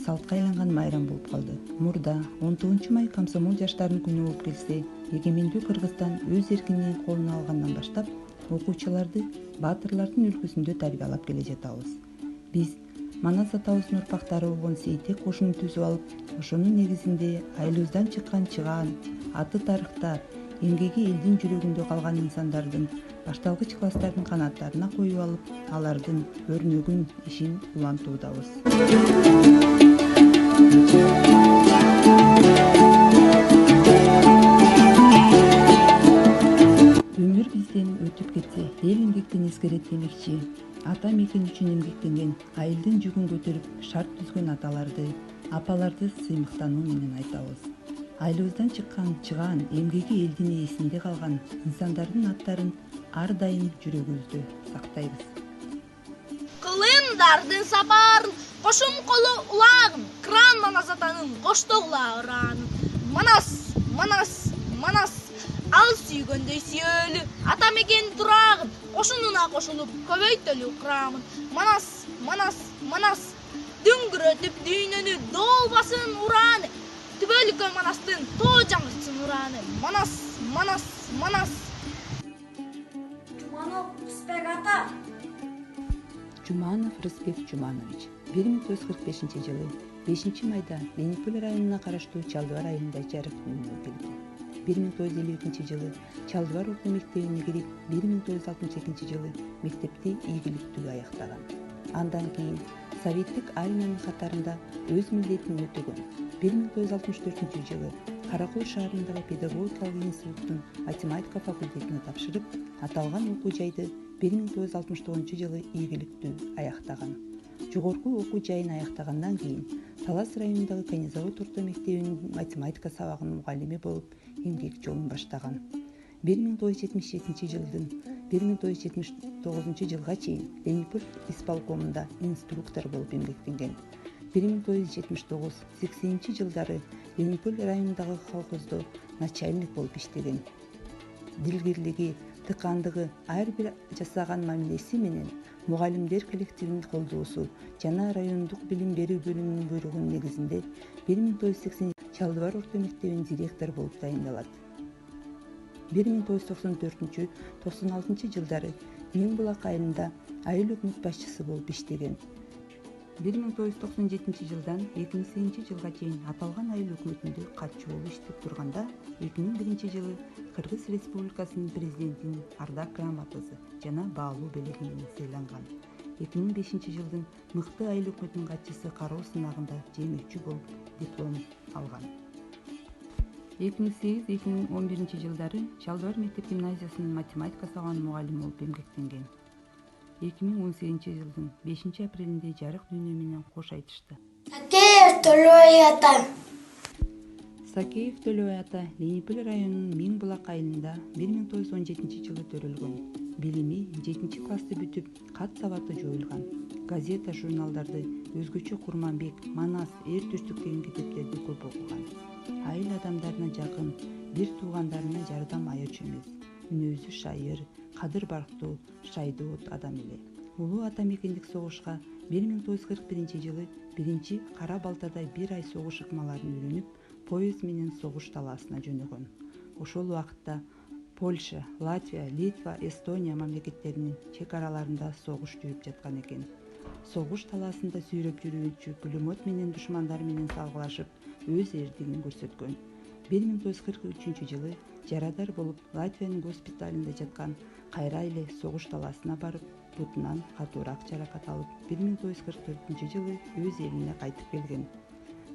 салтка айланган майрам болуп калды. Мурда 19 май комсомол жаштарынын күнү болуп келсе, эгемендүү Кыргызстан өз эркинин колуна алгандан баштап окуучуларды баатырлардын үлгүсүндө тарбиялап келе жатабыз. Биз Манас атабыздын урпактары болгон Сейтек кошуну түзүп алып, ошонун негизинде айылыбыздан чыккан чыгаан, аты тарыхта, эмгеги элдин жүрөгүндө калган инсандардын башталгыч класстардын канаттарына коюп алып, алардын өрнөгүн, ишин улантуудабыз. Өмүр бизден өтүп кетсе, эл эмгектен эскерет демекчи. Ата мекен үчүн эмгектенген, айылдын жүгүн көтөрүп шарт түзгөн аталарды, апаларды сыймыктануу менен айтабыз. Айылыбыздан чыккан чыгаан, эмгеги элдин ээсинде калган инсандардын аттарын ар дайым жүрөгүбүздө сактайбыз. Кылымдардын сапарын, кошум колу улагын, кран Манас атанын коштогула ыраанын. Манас, Манас, Манас, ал сүйгөндөй сүйөлү, ата мекен турагын, кошунуна кошулуп көбөйтөлү кырамын. Манас, Манас, Манас, дүңгүрөтүп дүйнөнү долбасын урааны, түбөлүккө Манастын тоо жаңыртсын урааны. Манас, Манас, Манас. Жуманов Рысбек ата. Жуманов Рысбек Жуманович 1945 жылы 5 майда Ленинполь районуна караштуу Чалдыбар айылында жарык дүнүйгө келди. 1952 жылы Чалдыбар окуу мектебине кирип, 1962 жылы мектепти ийгиликтүү аяктаган. Андан кийин Советтик армиянын катарында өз милдетин өтөгөн. 1964 жылы Каракөл шаарындагы педагогикалык институттун математика факультетине тапшырып, аталган окуу жайды 1969 жылы ийгиликтүү аяктаган. Жогорку окуу жайын аяктагандан кийин Талас районундагы Канизавод орто мектебинин математика сабагынын мугалими болуп эмгек жолун баштаган. 1977 жылдан 1979 жылга чейин Ленинполь исполкомунда инструктор болуп эмгектенген. 1979-80 жылдары Ленинполь районундагы колхоздо начальник болуп иштеген. Дилгирлиги, тыкандыгы, ар бир жасаган мамилеси менен мугалимдер коллективинин колдоосу жана райондук билим берүү бөлүмүнүн буйругунун негизинде 1980 Чалдыбар орто мектебинин директору болуп дайындалат. 1994-96 жылдары Миң Булак айылында айыл өкмөт башчысы болуп иштеген. 1997 жылдан 2008 жылга чейин аталган айыл өкмөтүндө катчы болуп иштеп турганда, 2001 жылы Кыргыз Республикасынын президентинин ардак грамотасы жана баалуу белеги менен сыйланган. 2005 жылдын мыкты айыл өкмөтүнүн катчысы кароо сынагында жеңүүчү болуп диплом алган. 2008-2011 жылдары Чалдыбар мектеп гимназиясынын математика сабагынын мугалими болуп эмгектенген. 2018 жылдын 5 апрелинде жарык дүйнө менен кош айтышты. Сакеев Төлөбай ата. Сакеев Төлөбай ата Ленинполь районунун Миң Булак айылында 1917 жылы төрөлгөн. Билими 7 классты бүтүп, кат сабаты жоюлган. Газета, журналдарды өзгөчө Курманбек, Манас, Эр Түштүк деген китептерди көп окуган. Айыл адамдарына жакын, бир туугандарына жардам аячу эмес. Үнөзү шайыр, кадыр барктуу, шайдоот адам эле. Улуу ата мекендик согушка 1941 жылы 1 Кара Балтада 1 ай согуш ыкмаларын үйрөнүп, поезд менен согуш талаасына жөнөгөн. Ошол убакытта Польша, Латвия, Литва, Эстония мамлекеттеринин чек араларында согуш жүрүп жаткан экен. Согуш талаасында сүйрөп жүрүүчү пулемет менен душмандар менен салгылашып, өз эрдигин көрсөткөн. 1943 жылы жарадар болуп Латвиянын госпиталында жаткан кайра эле согуш талаасына барып, бутунан катуураак жаракат алып, 1944 жылы өз элине кайтып келген.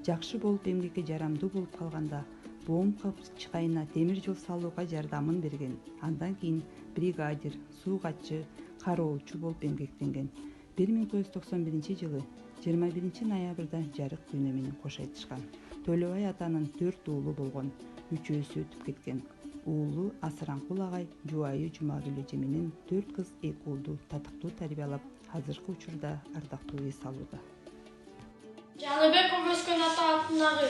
Жакшы болуп эмгекке жарамдуу болуп калганда, боом капчыкайына темир жол салууга жардамын берген. Андан кийин бригадир, суугатчы, кароолчу болуп эмгектенген. 1991 жылы 21 ноябрда жарык дүйнө менен кош айтышкан. Төлөбай атанын 4 уулу болгон, 3-өсү өтүп кеткен. Уулу Асыранкул агай жубайы Жумагүл эже менен 4 кыз 2 уулду татыктуу тарбиялап, азыркы учурда ардактуу эс алууда. Жаныбеков өскөн ата атындагы.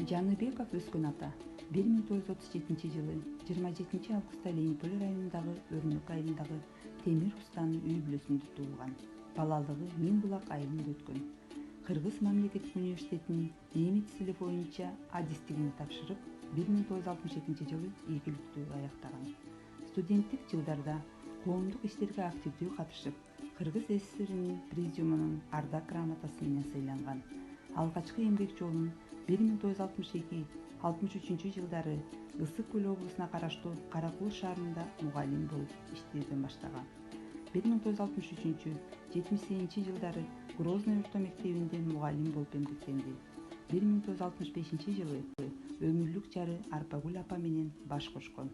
Жаныбеков өскөн ата 1937 жылы 27 августта Ленинполь районундагы Өрнөк айылындагы Темир устанын үй бүлөсүндө туулган. Балалыгы Миң Булак айылында өткөн. Кыргыз мамлекеттик университетинин немис тили боюнча адистигин тапшырып, 1967 жылы ийгиликтүү аяктаган. Студенттик жылдарда коомдук иштерге активдүү катышып, Кыргыз СССРинин президиумунун ардак грамотасы менен сыйланган. Алгачкы эмгек жолун 1962-63 жылдары Ысык Көл облусуна караштуу Каракул шаарында мугалим болуп иштөөдөн баштаган. 1963-78 жылдары Грозный орто мектебинде мугалим болуп эмгектенди. 1965 жылы өмүрлүк жары Арпагүл апа менен баш кошкон.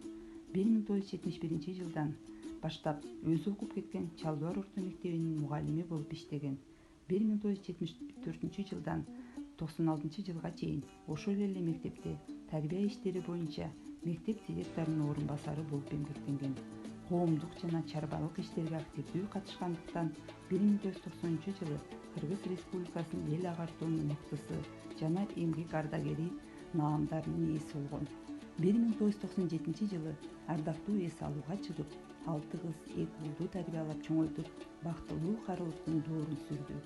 1971 жылдан баштап өзү окуп кеткен Чалдыбар орто мектебинин мугалими болуп иштеген. 1974 жылдан 96 жылга чейин ошол эле мектепте тарбия иштери боюнча мектеп директорунун орун басары болуп эмгектенген. Коомдук жана чарбалык иштерге активдүү катышкандыктан 1990 жылы Кыргыз Республикасынын эл агартуунун мыктысы жана эмгек ардагери наамдарынын ээси болгон. 1997 жылы ардактуу эс алууга чыгып, 6 кыз 2 уулду тарбиялап чоңойтуп, бактылуу карылыктын доорун сүрдү.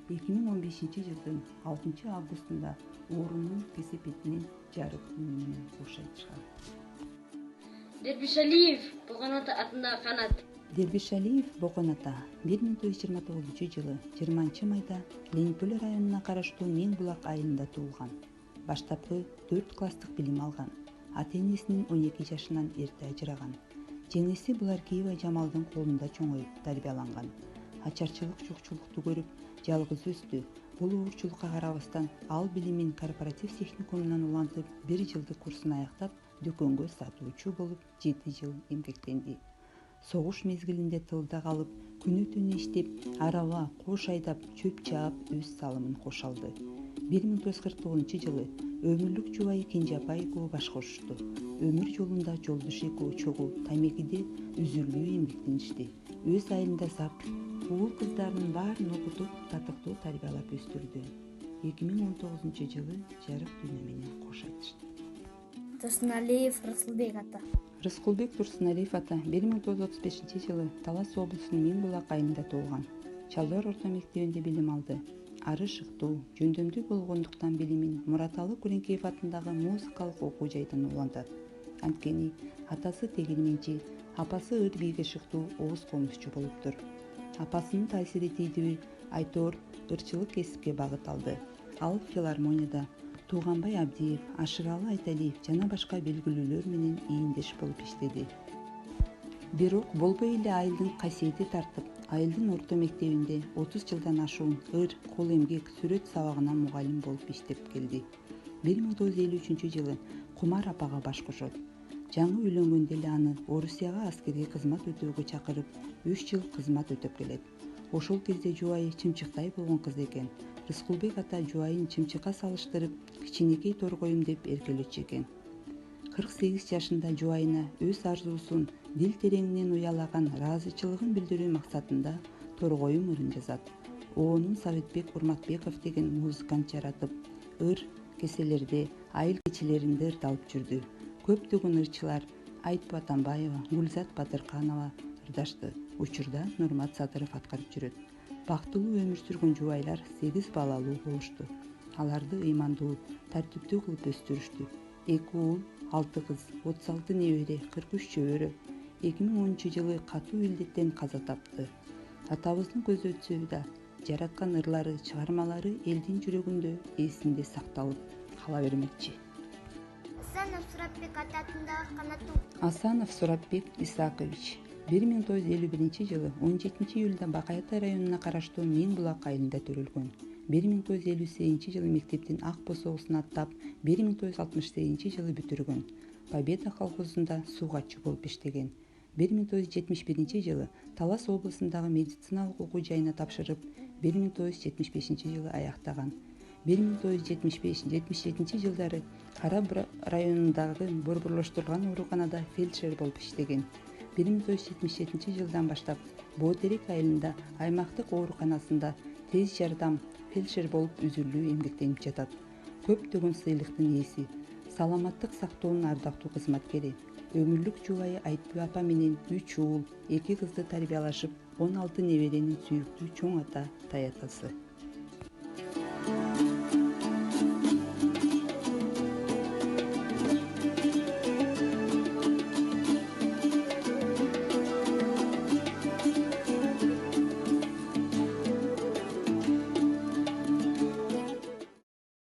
2015 жылдын 6 августунда оорунун кесепетинен жарык күнү менен кош айтышкан. Дербишалиев Болгон ата атындагы канат. Дербишалиев Болгон ата 1929 жылы 20 майда Ленинполь районуна караштуу Мен булак айылында туулган. Баштапкы 4 класстык билим алган. Ата-энесинин 12 жашынан эрте ажыраган. Жеңеси Буларкиева Жамалдын колунда чоңоюп тарбияланган. Ачарчылык, жокчулукту көрүп, жалгыз өстү. Бул оорчулукка карабастан ал билимин корпоратив техникумунан улантып, 1 жылдык курсун аяктап, дүкөнгө сатуучу болуп 7 жыл эмгектенди. Согуш мезгилинде тылда калып, күнү-түнү иштеп, араба, кош айдап, чөп чаап өз салымын кош алды. 1949 жылы өмүрлүк жубайы Кенже апа экөө баш кошушту. Өмүр жолунда жолдош экөө чогуу Тамекиде үзүрлүү эмгектеништи. Өз айылында сап, уул кыздарынын баарын окутуп, татыктуу тарбиялап өстүрдү. 2019 жылы жарык дүйнө менен кош айтышты. Турсуналиев Рыскулбек ата. Рыскулбек Турсуналиев ата 1935 жылы Талас облусунун Мен булак айылында туулган. Чалдыбар орто мектебинде билим алды. Ары шыктуу, жөндөмдүү болгондуктан билимин Мураталы Куренкеев атындагы музыкалык окуу жайдан улантат. Анткени атасы тегилменчи, апасы ыр бийге шыктуу ооз комузчу болуптур. Апасынын таасири тийдиби Айтор ырчылык кесипке багыт алды. Ал филармонияда Тууганбай Абдиев, Ашыралы Айталиев жана башка белгилүүлөр менен ийиндеш болуп иштеди. Бирок болбой эле айылдын касиети тартып, айылдын орто мектебинде 30 жылдан ашуун ыр, кол эмгек, сүрөт сабагына мугалим болуп иштеп келди. 1953 жылы Кумар апага баш кошот. Жаңы үйлөнгөндө эле аны Орусияга аскерге кызмат өтөөгө чакырып, 3 жыл кызмат өтөп келет. Ошол кезде жубайы Чымчыктай болгон кыз экен. Рыскулбек ата жубайын Чымчыкка салыштырып, кичинекей торгоюм деп эркелечү экен. 48 жашында жубайына өз арзуусун дил тереңинен уялаган ыраазычылыгын билдирүү максатында торгоюм ырын жазат. Оонун Советбек Урматбеков деген музыкант жаратып, ыр кеселерде, айыл кечилеринде ырдалып жүрдү. Көптөгөн ырчылар Айтып Атамбаева, Гүлзат Батырканова ырдашты. Учурда Нурмат Садыров аткарып жүрөт. Бактылуу өмүр сүргөн жубайлар 8 балалуу болушту. Аларды ыймандуу, тартиптүү кылып өстүрүштү. 2 уул, 6 кыз, 36 небере, 43 чөбөрө 2010 жылы катуу илдеттен каза тапты. Атабыздын көзү өтсө да, жараткан ырлары, чыгармалары элдин жүрөгүндө эсинде сакталып кала бермекчи. Асанов Сурапбек ата атындагы канаттуу. Асанов Сурапбек Исакович 1951 жылы 17 июлда Бакай-Ата районуна караштуу Мен булак айылында төрөлгөн. 1958 жылы мектептин Ак босогусун аттап, 1968 жылы бүтүргөн. Победа колхозунда суугатчы болуп иштеген. 1971 жылы Талас облусундагы медициналык окуу жайына тапшырып, 1975 жылы аяктаган. 1975-77 жылдары Кара районундагы борборлоштурулган ооруканада фельдшер болуп иштеген. 1977 жылдан баштап Боотерек айылында аймактык ооруканасында тез жардам фельдшер болуп үзүрлүү эмгектенип жатат. Көптөгөн сыйлыктын ээси, саламаттык сактоонун ардактуу кызматкери. Өмүрлүк жубайы Айтбүй апа менен 3 уул, 2 кызды тарбиялашып, 16 неберенин сүйүктүү чоң ата, таятасы.